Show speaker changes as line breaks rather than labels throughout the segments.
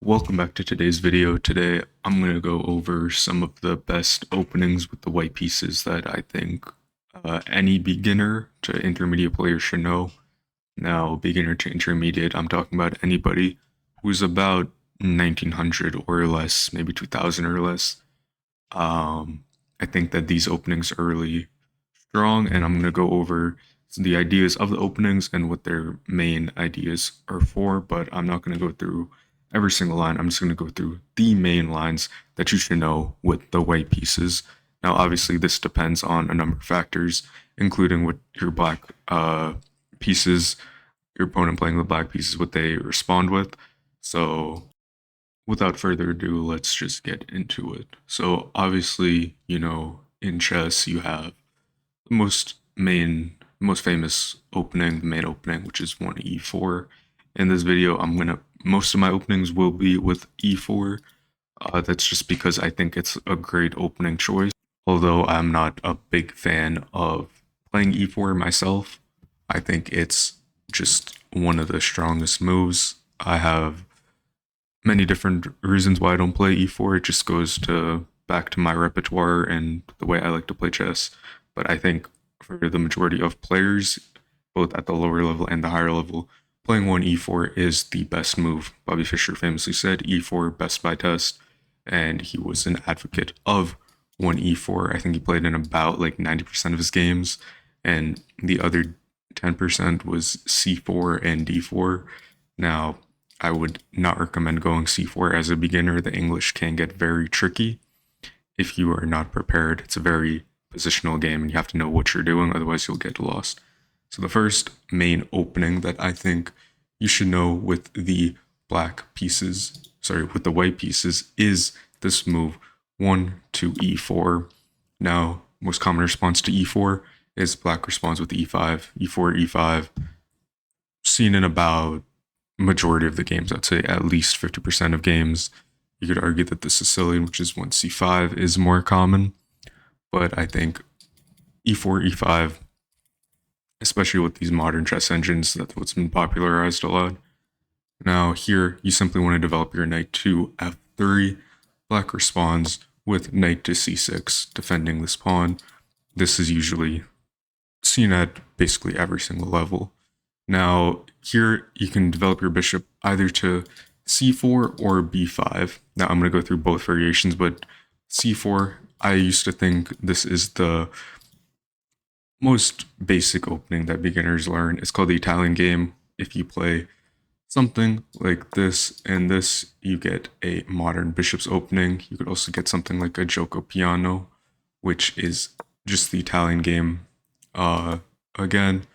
Welcome back to today's video. Today, I'm going to go over some of the best openings with the white pieces that I think any beginner to intermediate player should know. Now, beginner to intermediate, I'm talking about anybody who's about 1900 or less, maybe 2000 or less. I think that these openings are really strong, and I'm going to go over the ideas of the openings and what their main ideas are for, but I'm not going to go through every single line. I'm just going to go through the main lines that you should know with the white pieces. Now, obviously, this depends on a number of factors, including what your black pieces, your opponent playing the black pieces, what they respond with. So, without further ado, let's just get into it. So, obviously, in chess, you have the most famous opening, the main opening, which is 1e4. In this video, most of my openings will be with e4. That's just because I think it's a great opening choice. Although I'm not a big fan of playing e4 myself, I think it's just one of the strongest moves. I have many different reasons why I don't play e4. It just goes back to my repertoire and the way I like to play chess. But I think for the majority of players, both at the lower level and the higher level, playing 1e4 is the best move. Bobby Fischer famously said e4 best by test, and he was an advocate of 1e4. I think he played in about like 90% of his games, and the other 10% was c4 and d4. Now, I would not recommend going c4 as a beginner. The English can get very tricky if you are not prepared. It's a very positional game and you have to know what you're doing, otherwise you'll get lost. So the first main opening that I think you should know with the with the white pieces is this move 1 to e4. Now, most common response to e4 is black responds with e5, e4, e5, seen in about majority of the games. I'd say at least 50% of games. You could argue that the Sicilian, which is 1c5, is more common, but I think e4, e5, especially with these modern chess engines, that's what's been popularized a lot. Now here, you simply want to develop your knight to f3. Black responds with knight to c6, defending this pawn. This is usually seen at basically every single level. Now here, you can develop your bishop either to c4 or b5. Now I'm going to go through both variations, but c4, I used to think this is the most basic opening that beginners learn. It's called the Italian game. If you play something like this and this, you get a modern bishop's opening. You could also get something like a gioco piano, which is just the Italian game again,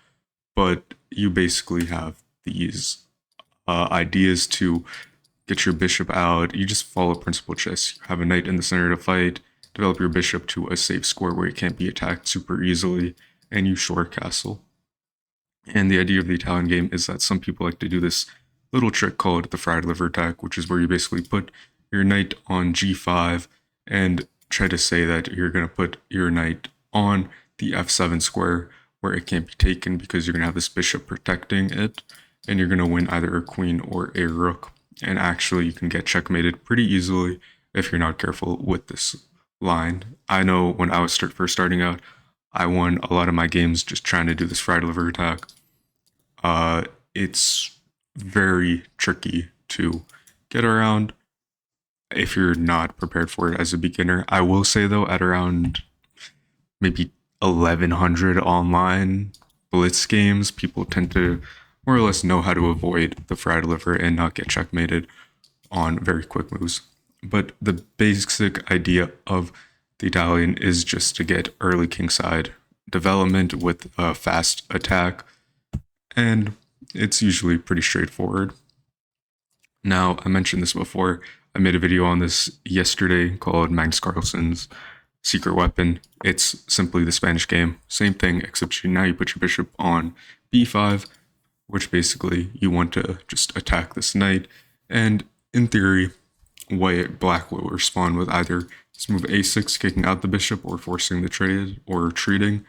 but you basically have these ideas to get your bishop out. You just follow principal chess. You have a knight in the center to fight, develop your bishop to a safe square where it can't be attacked super easily, and you short castle. And the idea of the Italian game is that some people like to do this little trick called the fried liver attack, which is where you basically put your knight on g5 and try to say that you're going to put your knight on the f7 square where it can't be taken because you're going to have this bishop protecting it, and you're going to win either a queen or a rook. And actually, you can get checkmated pretty easily if you're not careful with this line. I know when I was first starting out, I won a lot of my games just trying to do this fried liver attack. It's very tricky to get around if you're not prepared for it as a beginner. I will say though, at around maybe 1100 online blitz games, people tend to more or less know how to avoid the fried liver and not get checkmated on very quick moves. But the basic idea of the Italian is just to get early kingside development with a fast attack, and it's usually pretty straightforward. Now, I mentioned this before. I made a video on this yesterday called Magnus Carlsen's Secret Weapon. It's simply the Spanish game. Same thing, except now you put your bishop on b5, which basically you want to just attack this knight. And in theory, black will respond with either this move a6, kicking out the bishop or forcing the trade or retreating,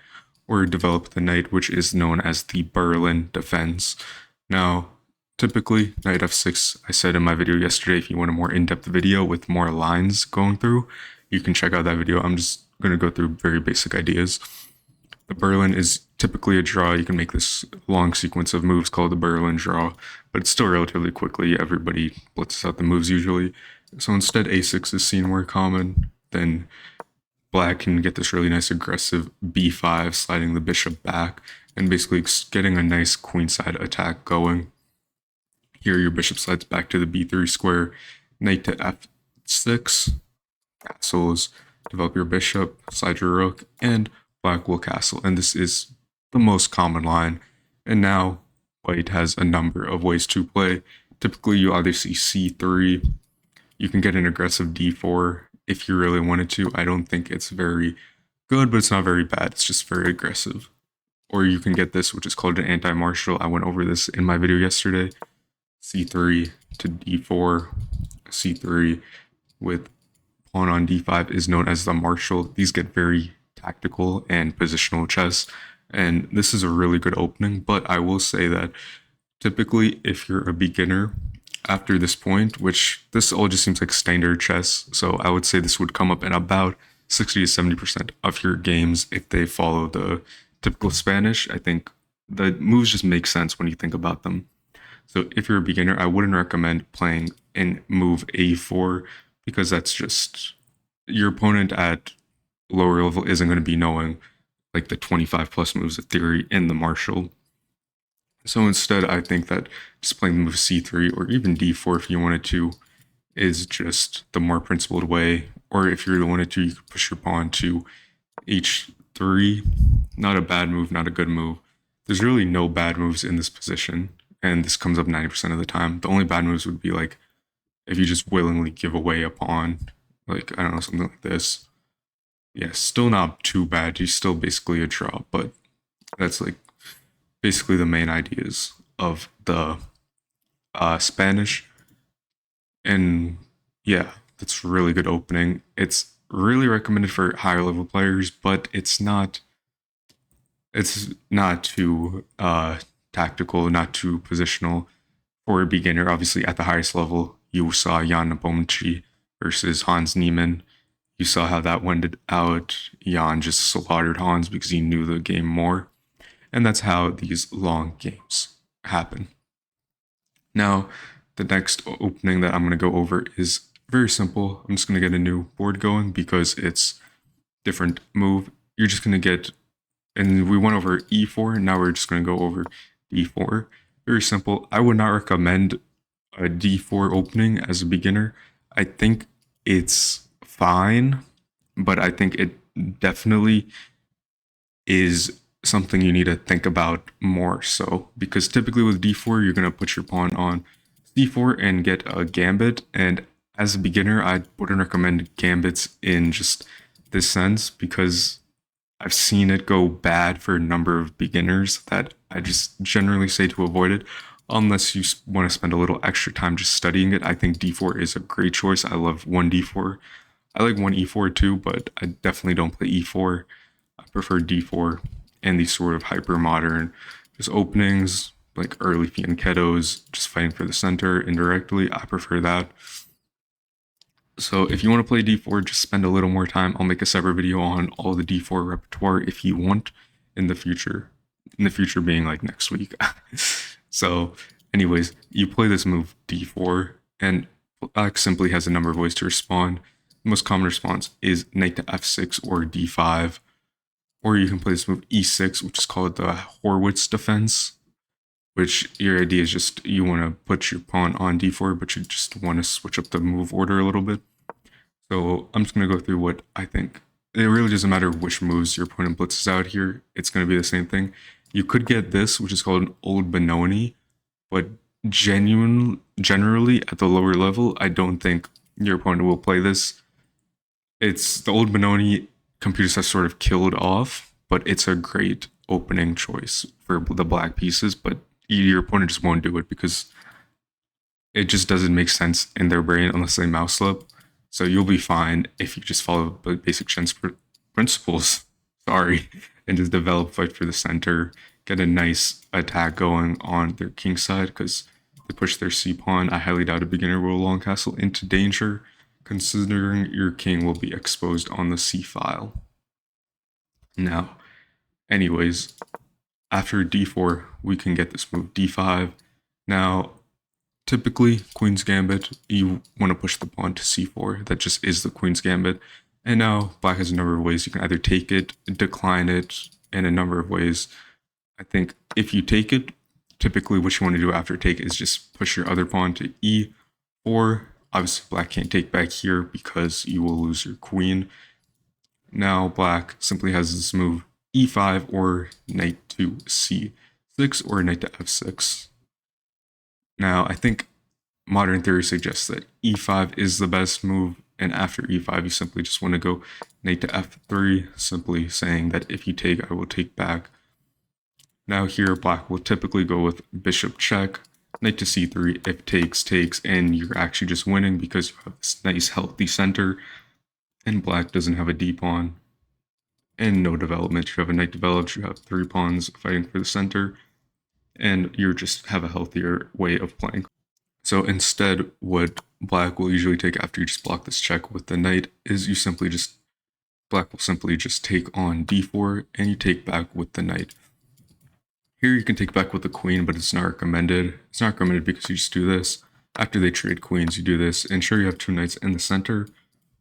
or develop the knight, which is known as the Berlin defense. Now, typically, knight f6, I said in my video yesterday, if you want a more in-depth video with more lines going through, you can check out that video. I'm just going to go through very basic ideas. The Berlin is typically a draw. You can make this long sequence of moves called the Berlin draw, but it's still relatively quickly. Everybody blitzes out the moves usually. So instead, a6 is seen more common. Then black can get this really nice aggressive b5, sliding the bishop back, and basically getting a nice queenside attack going. Here, your bishop slides back to the b3 square, knight to f6, castles, develop your bishop, slide your rook, and black will castle. And this is the most common line. And now white has a number of ways to play. Typically, you either see c3, you can get an aggressive d4 if you really wanted to. I don't think it's very good, but it's not very bad. It's just very aggressive. Or you can get this, which is called an anti-martial. I went over this in my video yesterday. c3 to d4, c3 with pawn on d5 is known as the martial. These get very tactical and positional chess, and this is a really good opening. But I will say that typically, if you're a beginner after this point, which this all just seems like standard chess, so I would say this would come up in about 60 to 70% of your games if they follow the typical Spanish. I think the moves just make sense when you think about them. So if you're a beginner, I wouldn't recommend playing in move a4 because that's just your opponent at lower level isn't going to be knowing like the 25 plus moves of theory in the martial. So instead, I think that just playing the move c3 or even d4 if you wanted to is just the more principled way. Or if you really wanted to, you could push your pawn to h3. Not a bad move, not a good move. There's really no bad moves in this position, and this comes up 90% of the time. The only bad moves would be like if you just willingly give away a pawn, like I don't know, something like this. Yeah, still not too bad. He's still basically a draw, but that's like basically the main ideas of the Spanish. And yeah, that's a really good opening. It's really recommended for higher level players, but it's not too tactical, not too positional for a beginner. Obviously, at the highest level, you saw Jan Nepomniachtchi versus Hans Niemann. You saw how that went out. Jan just slaughtered Hans because he knew the game more. And that's how these long games happen. Now, the next opening that I'm going to go over is very simple. I'm just going to get a new board going because it's different move. You're just going to get, and we went over e4. Now we're just going to go over d4. Very simple. I would not recommend a d4 opening as a beginner. I think it's fine, but I think it definitely is something you need to think about more so, because typically with d4 you're going to put your pawn on c4 and get a gambit, and as a beginner I wouldn't recommend gambits in just this sense because I've seen it go bad for a number of beginners that I just generally say to avoid it unless you want to spend a little extra time just studying it. I think d4 is a great choice. I love 1d4. I like 1e4 too, but I definitely don't play e4. I prefer d4 and these sort of hyper modern just openings like early fianchettos, just fighting for the center indirectly. I prefer that. So if you want to play d4, just spend a little more time. I'll make a separate video on all the d4 repertoire if you want in the future. In the future being like next week. So anyways, you play this move d4, and black simply has a number of ways to respond. The most common response is knight to f6 or d5. Or you can play this move e6, which is called the Horwitz defense, which your idea is just you want to put your pawn on d4, but you just want to switch up the move order a little bit. So I'm just going to go through what I think. It really doesn't matter which moves your opponent blitzes out here. It's going to be the same thing. You could get this, which is called an Old Benoni, but generally at the lower level, I don't think your opponent will play this. It's the Old Benoni computers have sort of killed off, but it's a great opening choice for the black pieces, but your opponent just won't do it because it just doesn't make sense in their brain unless they mouse up. So you'll be fine if you just follow the basic chess principles, and just develop fight for the center, get a nice attack going on their king side, because They push their c pawn. I highly doubt a beginner will long castle into danger, considering your king will be exposed on the c file. Now, anyways, after d4, we can get this move d5. Now, typically, Queen's Gambit, you want to push the pawn to c4. That just is the Queen's Gambit. And now black has a number of ways. You can either take it, decline it, in a number of ways. I think if you take it, typically what you want to do after take is just push your other pawn to e4. Obviously, black can't take back here because you will lose your queen. Now black simply has this move e5 or knight to c6 or knight to f6. Now, I think modern theory suggests that e5 is the best move, and after e5, you simply just want to go knight to f3, simply saying that if you take, I will take back. Now here, black will typically go with bishop check, knight to c3, if takes, takes, and you're actually just winning because you have this nice healthy center, and black doesn't have a d-pawn, and no development. You have a knight developed, you have 3 pawns fighting for the center, and you just have a healthier way of playing. So instead, what black will usually take after you just block this check with the knight is black will simply just take on d4, and you take back with the knight. Here you can take back with the queen, but it's not recommended. It's not recommended because you just do this. After they trade queens, you do this, and sure, you have 2 knights in the center,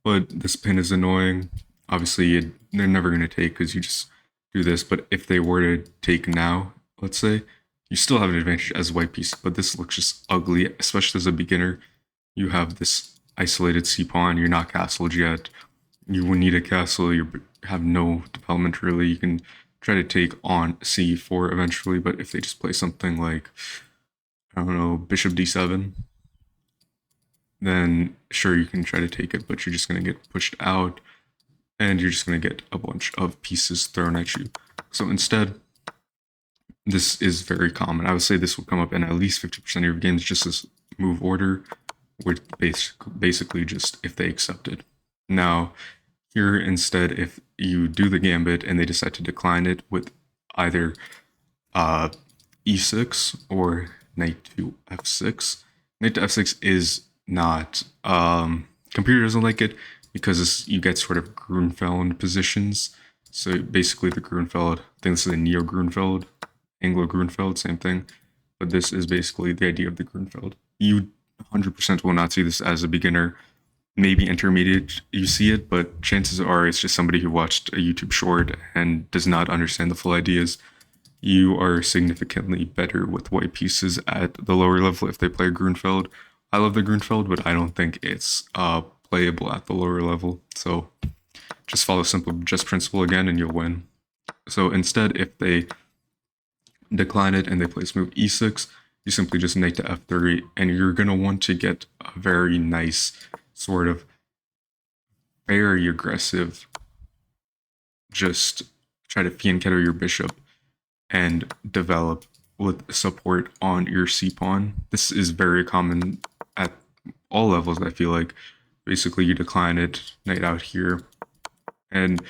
but this pin is annoying. Obviously, they're never going to take because you just do this, but if they were to take now, let's say, you still have an advantage as a white piece, but this looks just ugly, especially as a beginner. You have this isolated c-pawn, you're not castled yet. You will need a castle, you have no development really. You can try to take on c4 eventually, but if they just play something like, I don't know, bishop d7, then sure, you can try to take it, but you're just going to get pushed out, and you're just going to get a bunch of pieces thrown at you. So instead, this is very common. I would say this will come up in at least 50% of your games, just as move order, which basically just if they accept it. Now, here instead, if you do the gambit and they decide to decline it with either e6 or knight to f6, knight to f6 is not, computer doesn't like it because you get sort of Grunfeld positions. So basically the Grunfeld, I think this is a Neo-Grunfeld, Anglo-Grunfeld, same thing. But this is basically the idea of the Grunfeld. You 100% will not see this as a beginner. Maybe intermediate, you see it, but chances are it's just somebody who watched a YouTube short and does not understand the full ideas. You are significantly better with white pieces at the lower level if they play Grunfeld. I love the Grunfeld, but I don't think it's playable at the lower level. So just follow simple chess principle again and you'll win. So instead, if they decline it and they play this move e6, you simply just knight to f3, and you're going to want to get a very nice sort of very aggressive, just try to fianchetto your bishop and develop with support on your c-pawn. This is very common at all levels, I feel like. Basically, you decline it, knight out here, and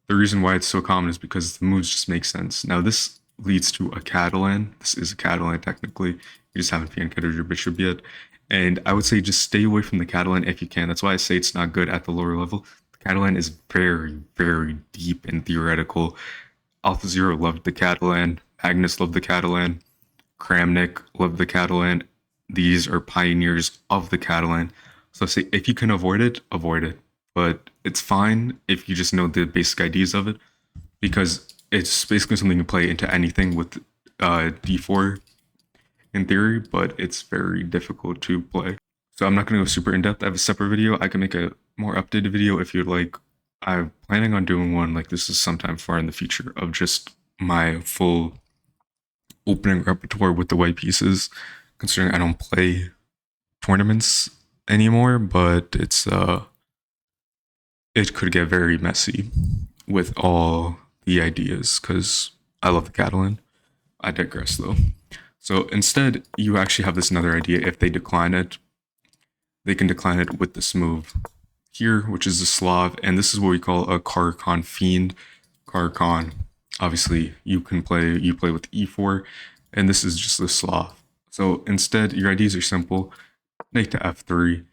the reason why it's so common is because the moves just make sense. Now, this leads to a Catalan. This is a Catalan, technically. You just haven't fianchetted your bishop yet. And I would say just stay away from the Catalan if you can. That's why I say it's not good at the lower level. The Catalan is very, very deep and theoretical. AlphaZero loved the Catalan. Magnus loved the Catalan. Kramnik loved the Catalan. These are pioneers of the Catalan. So say if you can avoid it, avoid it. But it's fine if you just know the basic ideas of it, because it's basically something you play into anything with d4 in theory, but it's very difficult to play. So I'm not going to go super in depth. I have a separate video. I can make a more updated video if you'd like. I'm planning on doing one like this is sometime far in the future of just my full opening repertoire with the white pieces, considering I don't play tournaments anymore, but it's it could get very messy with all the ideas because I love the Catalan. I digress though. So instead, you actually have this another idea. If they decline it, they can decline it with this move here, which is the Slav, and this is what we call a Caro-Kann fiend. Caro-Kann, obviously, you play with e4, and this is just the Slav. So instead, your ideas are simple. Knight to f3.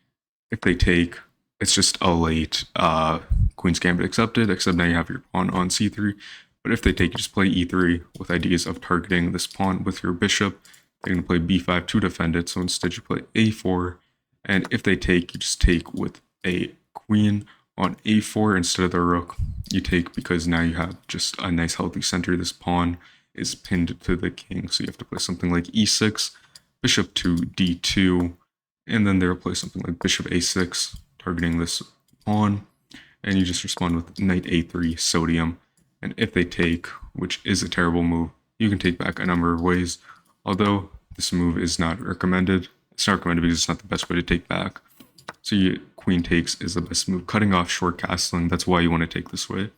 If they take, it's just a late Queen's Gambit accepted, except now you have your pawn on c3. But if they take, you just play e3 with ideas of targeting this pawn with your bishop. They're going to play b5 to defend it, so instead you play a4. And if they take, you just take with a queen on a4 instead of the rook. You take because now you have just a nice healthy center. This pawn is pinned to the king, so you have to play something like e6, bishop to d2, and then they'll play something like bishop a6, targeting this pawn, and you just respond with knight a3 sodium. And if they take, which is a terrible move, you can take back a number of ways, although this move is not recommended. It's not recommended because it's not the best way to take back. So queen takes is the best move. Cutting off short castling, that's why you want to take this way.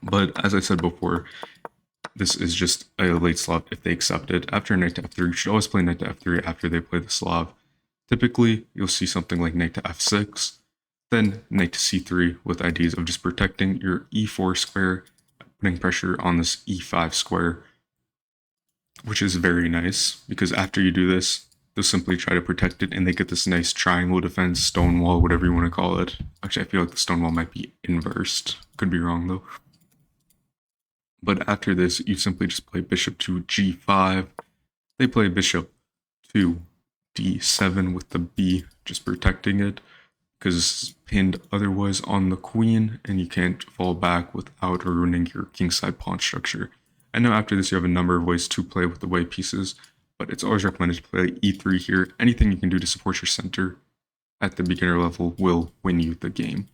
But as I said before, this is just a late Slav if they accept it. After knight to f3, you should always play knight to f3 after they play the Slav. Typically, you'll see something like knight to f6, then knight to c3 with ideas of just protecting your e4 square, putting pressure on this e5 square, which is very nice because after you do this, they'll simply try to protect it and they get this nice triangle defense, stonewall, whatever you want to call it. Actually, I feel like the stonewall might be inversed. Could be wrong though. But after this, you simply just play bishop to g5. They play bishop to d7 with the b, just protecting it because it's pinned otherwise on the queen and you can't fall back without ruining your kingside pawn structure. And now after this, you have a number of ways to play with the white pieces, but it's always recommended to play e3 here. Anything you can do to support your center at the beginner level will win you the game.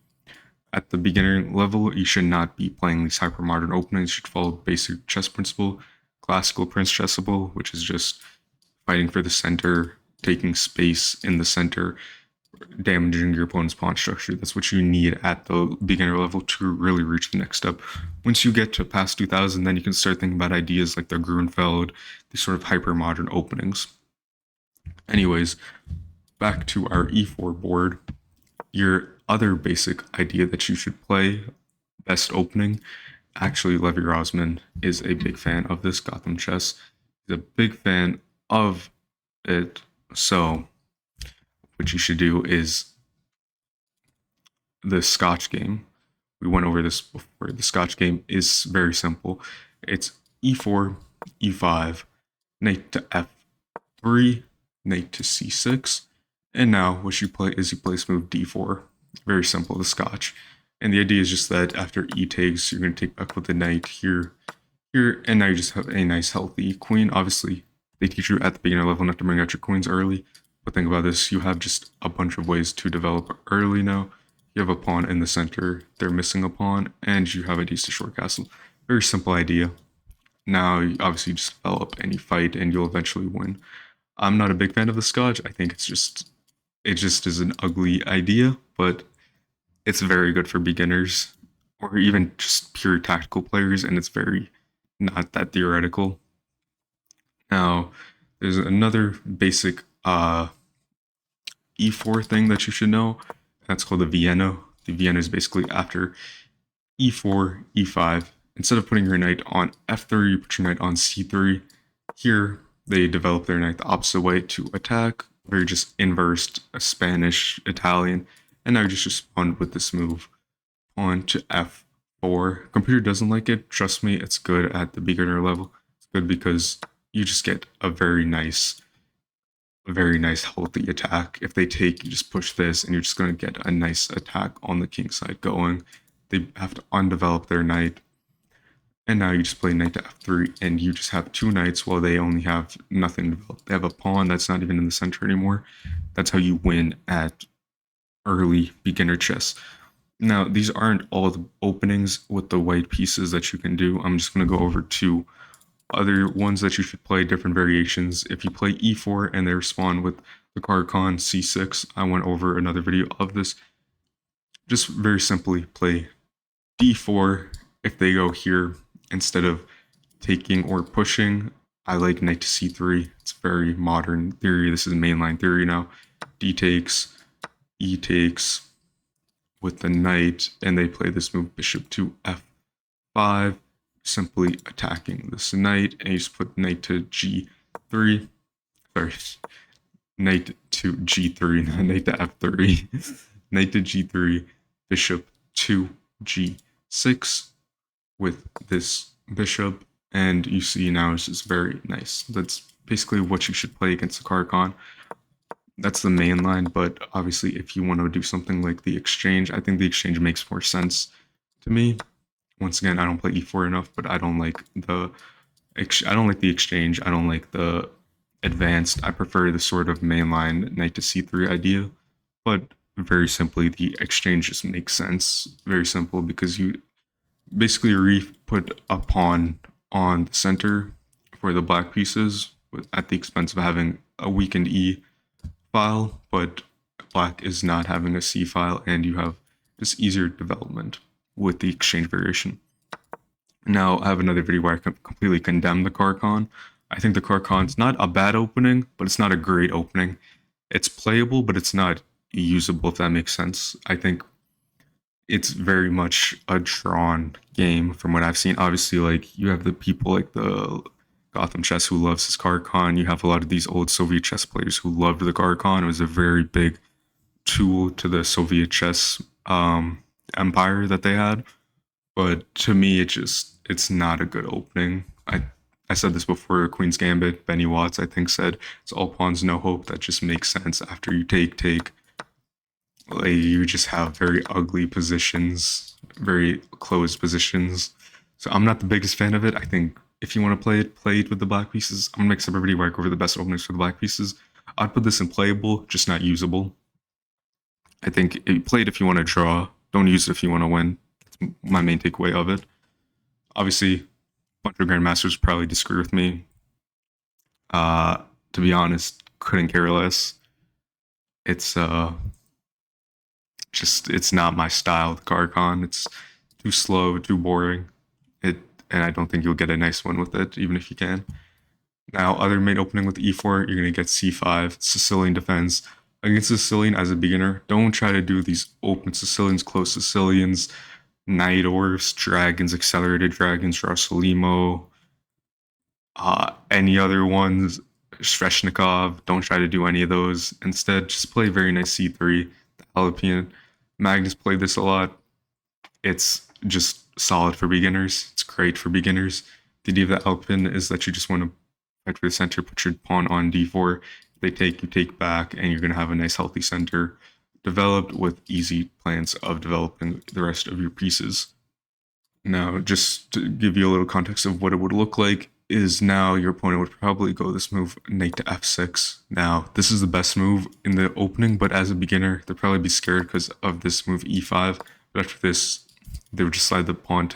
At the beginner level, you should not be playing these hyper-modern openings. You should follow basic chess principle, classical prince chessable, which is just fighting for the center, taking space in the center, damaging your opponent's pawn structure. That's what you need at the beginner level to really reach the next step. Once you get to past 2000, then you can start thinking about ideas like the Grunfeld, these sort of hyper-modern openings. Anyways, back to our e4 board. Your other basic idea that you should play, best opening, actually Levy Rozman is a big fan of this Gotham Chess. He's a big fan of it. So what you should do is the Scotch game. We went over this before. The Scotch game is very simple. It's e4, e5, knight to f3, knight to c6, and now what you play is you play this move d4. Very simple, the Scotch. And the idea is just that after e takes, you're going to take back with the knight here, and now you just have a nice healthy queen. Obviously, they teach you at the beginner level not to bring out your queens early, but think about this, you have just a bunch of ways to develop early now. You have a pawn in the center, they're missing a pawn, and you have ideas to short castle. Very simple idea. Now, obviously, you just develop and you fight, and you'll eventually win. I'm not a big fan of the Scotch. I think it just is an ugly idea, but it's very good for beginners or even just pure tactical players, and it's very not that theoretical. Now, there's another basic e4 thing that you should know. That's called the Vienna. The Vienna is basically after e4, e5. Instead of putting your knight on f3, you put your knight on c3. Here, they develop their knight the opposite way to attack. Very just inversed, Spanish, Italian. And now you just respond with this move. Pawn to f4. Computer doesn't like it. Trust me, it's good at the beginner level. It's good because you just get a very nice healthy attack. If they take, you just push this and you're just going to get a nice attack on the king side going. They have to undevelop their knight. And now you just play knight to f3 and you just have two knights while they only have nothing developed. They have a pawn that's not even in the center anymore. That's how you win at early beginner chess. Now, these aren't all the openings with the white pieces that you can do. I'm just going to go over two other ones that you should play, different variations. If you play e4 and they respond with the Caro-Kann c6, I went over another video of this. Just very simply play d4. If they go here, instead of taking or pushing, I like knight to c3. It's very modern theory. This is mainline theory now. D takes, e takes with the knight, and they play this move bishop to f5, simply attacking this knight, and you just put knight to g3. sorry, knight to g3, not knight to f3. Knight to g3, bishop to g6 with this bishop, and you see now it's just very nice. That's basically what you should play against the Caro-Kann. That's the main line, but obviously if you want to do something like the exchange, I think the exchange makes more sense to me. Once again, I don't play e4 enough, but I don't like the exchange. I don't like the advanced. I prefer the sort of mainline knight to c3 idea, but very simply, the exchange just makes sense. Very simple, because you basically put a pawn on the center for the black pieces at the expense of having a weakened e file, but black is not having a c file, and you have this easier development with the exchange variation. Now, I have another video where I completely condemn the Caro-Kann. I think the Caro-Kann's not a bad opening, but it's not a great opening. It's playable, but it's not usable, if that makes sense. I think it's very much a drawn game from what I've seen. Obviously, like, you have the people like the Gotham Chess who loves his Caro-Kann. You have a lot of these old Soviet chess players who loved the Caro-Kann. It was a very big tool to the Soviet chess empire that they had. But to me, it's not a good opening. I said this before, Queen's Gambit, Benny Watts, I think, said, it's all pawns, no hope. That just makes sense. After you take, like, you just have very ugly positions, very closed positions. So I'm not the biggest fan of it. I think if you want to play it with the black pieces. I'm going to make separate video where I go over the best openings for the black pieces. I'd put this in playable, just not usable. I think play it if you want to draw. Don't use it if you want to win. That's my main takeaway of it. Obviously, a bunch of grandmasters probably disagree with me. To be honest, couldn't care less. It's it's not my style, the Caro-Kann. It's too slow, too boring. And I don't think you'll get a nice one with it, even if you can. Now, other main opening with e4, you're gonna get c5, Sicilian defense. Against Sicilian as a beginner, don't try to do these open Sicilians, close Sicilians, Najdorfs, dragons, accelerated dragons, Rossolimo, any other ones, Sveshnikov. Don't try to do any of those. Instead, just play very nice c3. The Alepian. Magnus played this a lot. It's just solid for beginners. It's great for beginners. The idea of the Alepian is that you just want to fight for the center, put your pawn on d4. They take, you take back, and you're going to have a nice healthy center developed with easy plans of developing the rest of your pieces. Now, just to give you a little context of what it would look like, is now your opponent would probably go this move, knight to f6. Now, this is the best move in the opening, but as a beginner, they'll probably be scared because of this move e5. But after this, they would just slide the pawn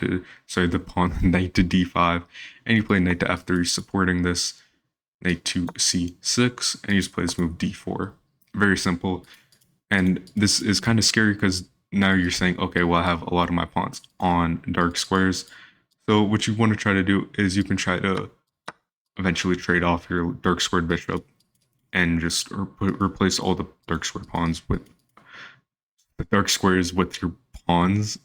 knight to d5, and you play knight to f3 supporting this, knight to c6, and you just play this move d4. Very simple. And this is kind of scary because now you're saying, okay, well, I have a lot of my pawns on dark squares. So what you want to try to do is you can try to eventually trade off your dark squared bishop and just replace all the dark square pawns with the dark squares with your pawns.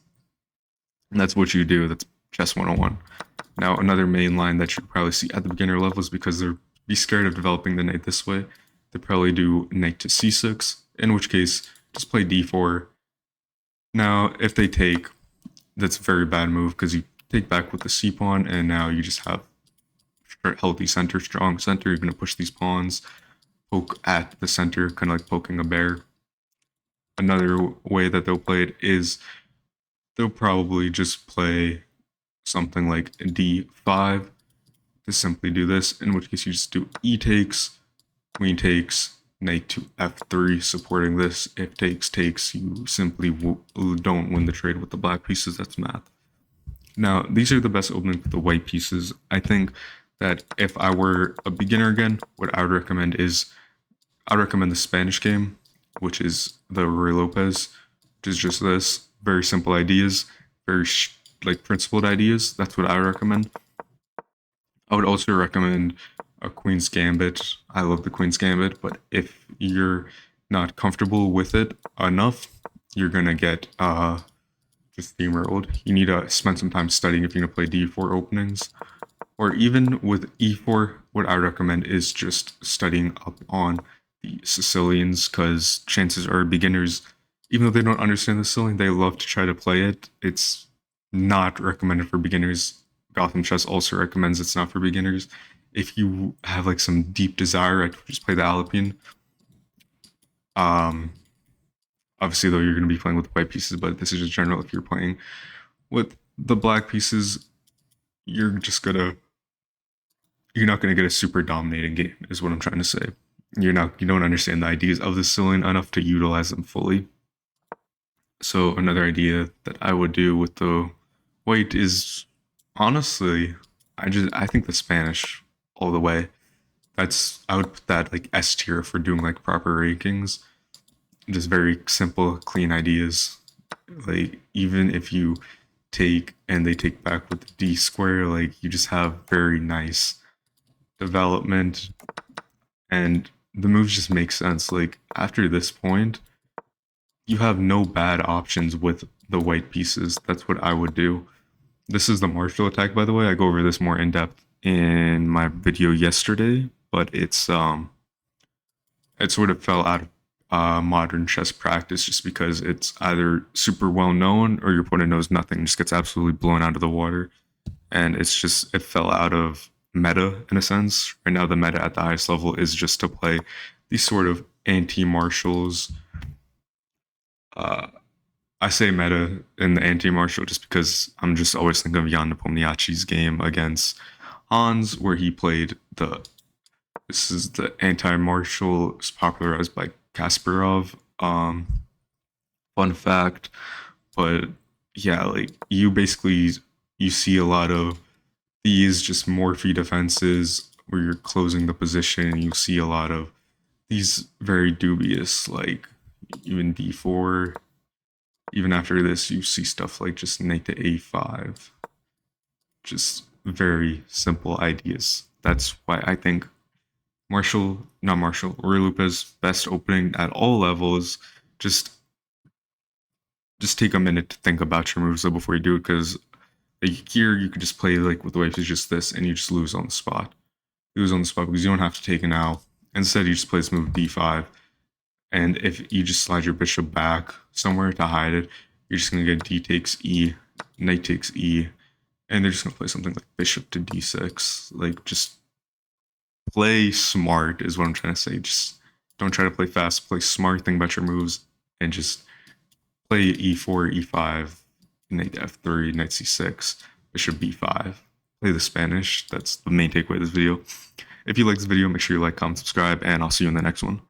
And that's what you do. That's chess 101. Now, another main line that you probably see at the beginner level is because they're be scared of developing the knight this way. They probably do knight to c6, in which case, just play d4. Now, if they take, that's a very bad move because you take back with the c pawn, and now you just have healthy center, strong center. You're going to push these pawns, poke at the center, kind of like poking a bear. Another way that they'll play it is they'll probably just play something like d5 to simply do this, in which case you just do e takes, queen takes, knight to f3 supporting this. If takes, you simply don't win the trade with the black pieces. That's math. Now, these are the best openings with the white pieces. I think that if I were a beginner again, what I would recommend is, I'd recommend the Spanish game, which is the Ruy Lopez, which is just this. Very simple ideas, very like principled ideas. That's what I would recommend. I would also recommend a Queen's Gambit. I love the Queen's Gambit, but if you're not comfortable with it enough, you're gonna get just steamrolled. You need to spend some time studying if you're gonna play d4 openings. or even with e4, what I recommend is just studying up on the Sicilians, because chances are beginners, even though they don't understand the Sicilian, they love to try to play it. It's not recommended for beginners. Gotham Chess also recommends it's not for beginners. If you have like some deep desire, I'd just play the Alpine. Um, Obviously, though, you're going to be playing with white pieces, but this is just general. If you're playing with the black pieces, you're just gonna you're not gonna get a super dominating game, is what I'm trying to say. You don't understand the ideas of the Sicilian enough to utilize them fully. So another idea that I would do with the white is honestly, I think the Spanish all the way. I would put that like S tier for doing like proper rankings. Just very simple, clean ideas. Like even if you take and they take back with the D square, like you just have very nice development, and the moves just make sense. Like after this point, you have no bad options with the white pieces. That's what I would do. This is the martial attack, by the way. I go over this more in depth in my video yesterday, but it sort of fell out of modern chess practice just because it's either super well known or your opponent knows nothing, just gets absolutely blown out of the water. And it fell out of meta in a sense. Right now, the meta at the highest level is just to play these sort of anti martials. Uh, I say meta in the anti martial just because I'm just always thinking of Jan Nepomniachtchi's game against Hans, where he played the this is the anti-martial. It's popularized by Kasparov. Fun fact, but yeah, like you see a lot of these just Morphe defenses where you're closing the position. You see a lot of these very dubious, like even D4. Even after this, you see stuff like just knight to A5. Just very simple ideas. That's why I think not Marshall, Urilupa's best opening at all levels. Just just take a minute to think about your moves before you do it, because like here you could just play like with the waves is just this, and you just lose on the spot. You lose on the spot because you don't have to take it now. Instead, you just play this move D5, and if you just slide your bishop back somewhere to hide it, you're just gonna get D takes E, knight takes E, and they're just gonna play something like bishop to D6. Like just play smart is what I'm trying to say. Just don't try to play fast. Play smart. Think about your moves, and just play e4, e5, knight f3, knight c6, bishop b5. Play the Spanish. That's the main takeaway of this video. If you like this video, make sure you like, comment, subscribe, and I'll see you in the next one.